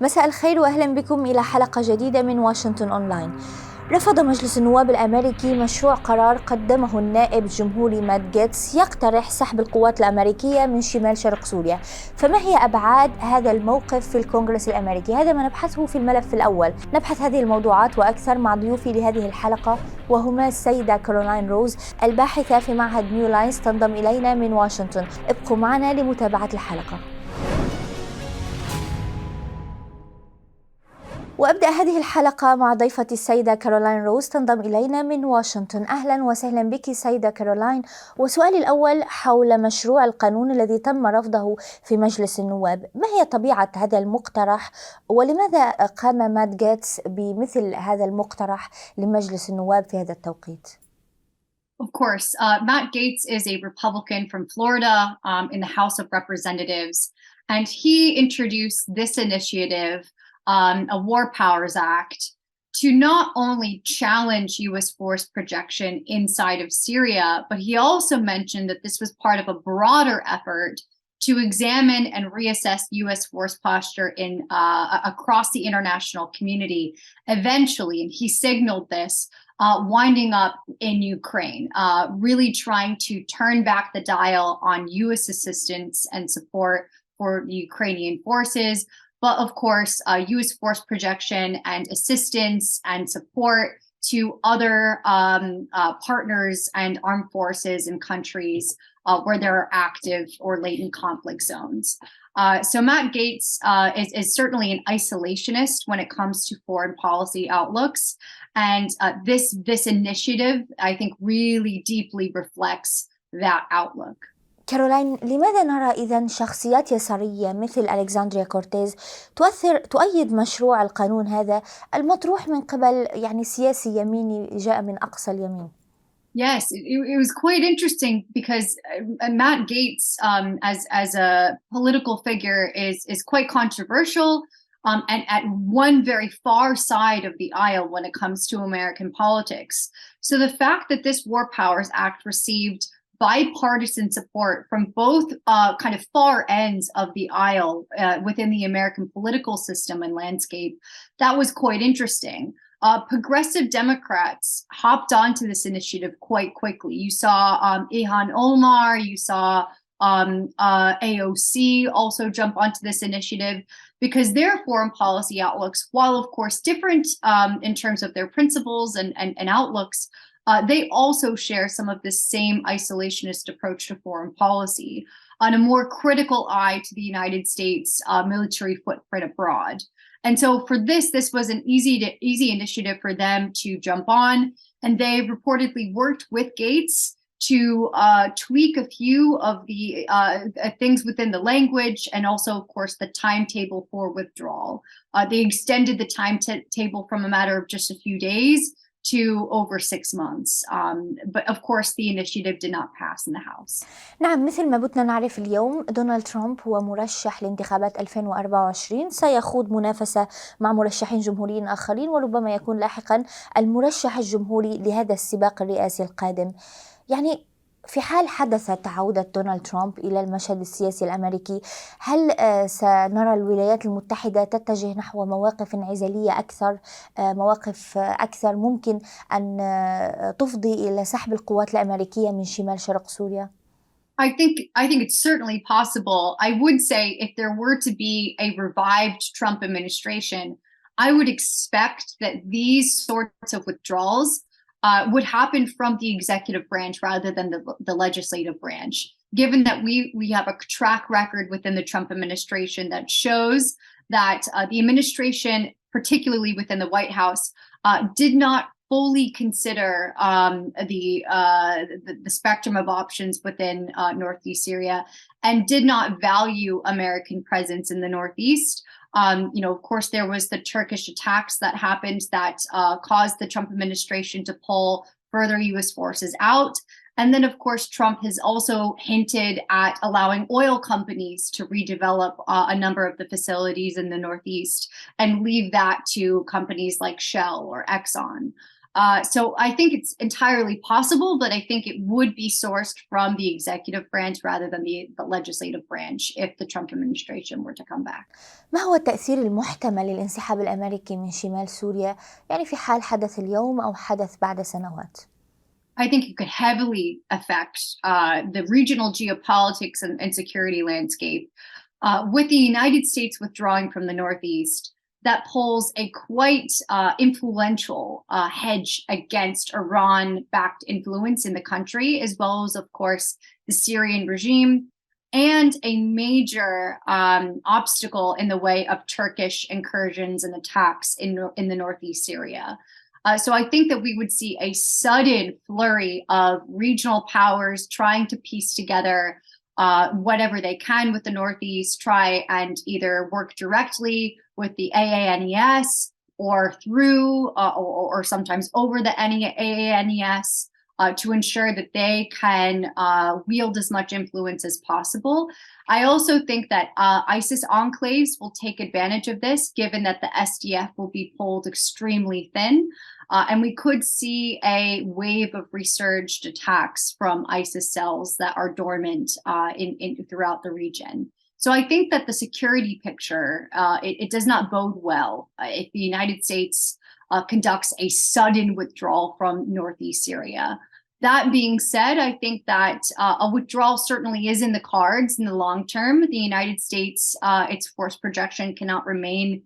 مساء الخير وأهلا بكم إلى حلقة جديدة من واشنطن أونلاين. رفض مجلس النواب الأمريكي مشروع قرار قدمه النائب الجمهوري مات جيتس يقترح سحب القوات الأمريكية من شمال شرق سوريا. فما هي أبعاد هذا الموقف في الكونغرس الأمريكي؟ هذا ما نبحثه في الملف الأول. نبحث هذه الموضوعات وأكثر مع ضيوفي لهذه الحلقة، وهما السيدة كارولاين روز الباحثة في معهد نيو لاينز تنضم إلينا من واشنطن. ابقوا معنا لمتابعة الحلقة. وأبدأ هذه الحلقة مع ضيفتي السيدة كارولاين روز تنضم إلينا من واشنطن. أهلا وسهلا بك سيدة كارولاين. وسؤالي الأول حول مشروع القانون الذي تم رفضه في مجلس النواب. ما هي طبيعة هذا المقترح ولماذا قام مات جيتس بمثل هذا المقترح لمجلس النواب في هذا التوقيت؟ Of course, Matt Gaetz is a Republican from Florida in the House of Representatives, and he introduced this initiative, a War Powers Act, to not only challenge U.S. force projection inside of Syria, but he also mentioned that this was part of a broader effort to examine and reassess U.S. force posture in across the international community eventually, and he signaled this, winding up in Ukraine, really trying to turn back the dial on U.S. assistance and support for the Ukrainian forces. But of course, U.S. force projection and assistance and support to other partners and armed forces in countries where there are active or latent conflict zones. So Matt Gaetz is certainly an isolationist when it comes to foreign policy outlooks. And this initiative, I think, really deeply reflects that outlook. كارولاين، لماذا نرى إذن شخصيات يسارية مثل ألكسندريا كورتيز تؤيد مشروع القانون هذا المطروح من قبل سياسي يميني جاء من أقصى اليمين؟ Yes, it was quite interesting because Matt Gaetz, as a political figure, is quite controversial, and at one very far side of the aisle when it comes to American politics. So the fact that this War Powers Act received bipartisan support from both kind of far ends of the aisle within the American political system and landscape, that was quite interesting. Progressive Democrats hopped onto this initiative quite quickly. You saw Ilhan Omar, you saw AOC also jump onto this initiative because their foreign policy outlooks, while of course different in terms of their principles and outlooks, they also share some of the same isolationist approach to foreign policy on a more critical eye to the United States military footprint abroad. And so for this was an easy initiative for them to jump on. And they reportedly worked with Gaetz to tweak a few of the things within the language and also, of course, the timetable for withdrawal. They extended the timetable from a matter of just a few days to over 6 months. But of course the initiative did not pass in the House. نعم، مثل ما بدنا نعرف اليوم دونالد ترامب هو مرشح لانتخابات 2024، سيخوض منافسة مع مرشحين جمهوريين آخرين وربما يكون لاحقا المرشح الجمهوري لهذا السباق الرئاسي القادم. في حال حدثت عودة دونالد ترامب إلى المشهد السياسي الأمريكي، هل سنرى الولايات المتحدة تتجه نحو مواقف انعزالية أكثر، مواقف أكثر ممكن أن تفضي إلى سحب القوات الأمريكية من شمال شرق سوريا؟ I think it's certainly possible. I would say if there were to be a revived Trump administration, I would expect that these sorts of withdrawals would happen from the executive branch rather than the legislative branch, given that we have a track record within the Trump administration that shows that the administration, particularly within the White House, did not fully consider the spectrum of options within Northeast Syria and did not value American presence in the Northeast. Of course, there was the Turkish attacks that happened that caused the Trump administration to pull further U.S. forces out. And then, of course, Trump has also hinted at allowing oil companies to redevelop a number of the facilities in the Northeast and leave that to companies like Shell or Exxon. So I think it's entirely possible, but I think it would be sourced from the executive branch rather than the legislative branch if the Trump administration were to come back. ما هو التأثير المحتمل للانسحاب الأمريكي من شمال سوريا يعني في حال حدث اليوم أو حدث بعد سنوات؟ I think it could heavily affect the regional geopolitics and security landscape. With the United States withdrawing from the Northeast, that pulls a quite influential hedge against Iran-backed influence in the country, as well as, of course, the Syrian regime, and a major obstacle in the way of Turkish incursions and attacks in the Northeast Syria. So I think that we would see a sudden flurry of regional powers trying to piece together whatever they can with the Northeast, try and either work directly with the AANES or through or sometimes over the AANES to ensure that they can wield as much influence as possible. I also think that ISIS enclaves will take advantage of this, given that the SDF will be pulled extremely thin. And we could see a wave of resurged attacks from ISIS cells that are dormant throughout the region. So I think that the security picture, it does not bode well if the United States conducts a sudden withdrawal from Northeast Syria. That being said, I think that a withdrawal certainly is in the cards in the long term. The United States, its force projection cannot remain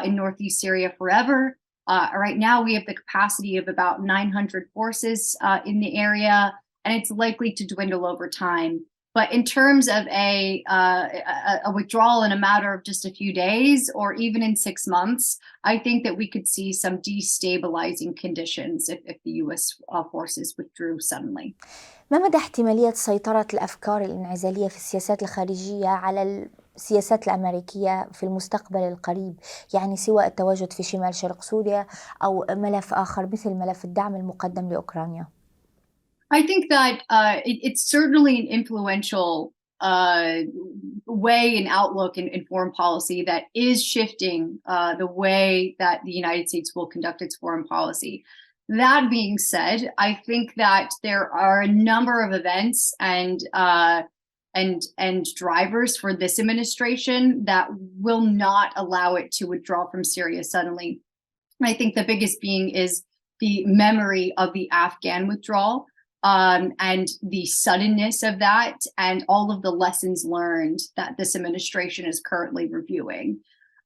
in Northeast Syria forever. Right now, we have the capacity of about 900 forces in the area, and it's likely to dwindle over time. But in terms of a withdrawal in a matter of just a few days, or even in 6 months, I think that we could see some destabilizing conditions if the U.S. forces withdrew suddenly. ما مدى احتمالية سيطرة الأفكار الانعزالية في السياسات الخارجية على السياسات الأمريكية في المستقبل القريب؟ يعني سواء التواجد في شمال شرق سوريا أو ملف آخر مثل ملف الدعم المقدم لأوكرانيا. I think that it's certainly an influential way and outlook in foreign policy that is shifting the way that the United States will conduct its foreign policy. That being said, I think that there are a number of events and drivers for this administration that will not allow it to withdraw from Syria suddenly. I think the biggest being is the memory of the Afghan withdrawal. And the suddenness of that and all of the lessons learned that this administration is currently reviewing.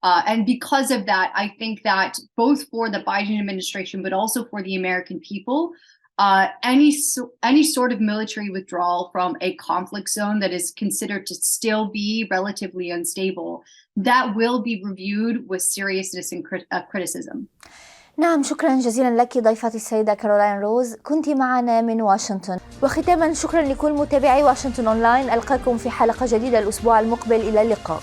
And because of that, I think that both for the Biden administration, but also for the American people, any sort of military withdrawal from a conflict zone that is considered to still be relatively unstable, that will be reviewed with seriousness and criticism. نعم، شكرا جزيلا لك ضيفتي السيدة كارولاين روز، كنت معنا من واشنطن. وختاما شكرا لكل متابعي واشنطن أونلاين، ألقاكم في حلقة جديدة الأسبوع المقبل، إلى اللقاء.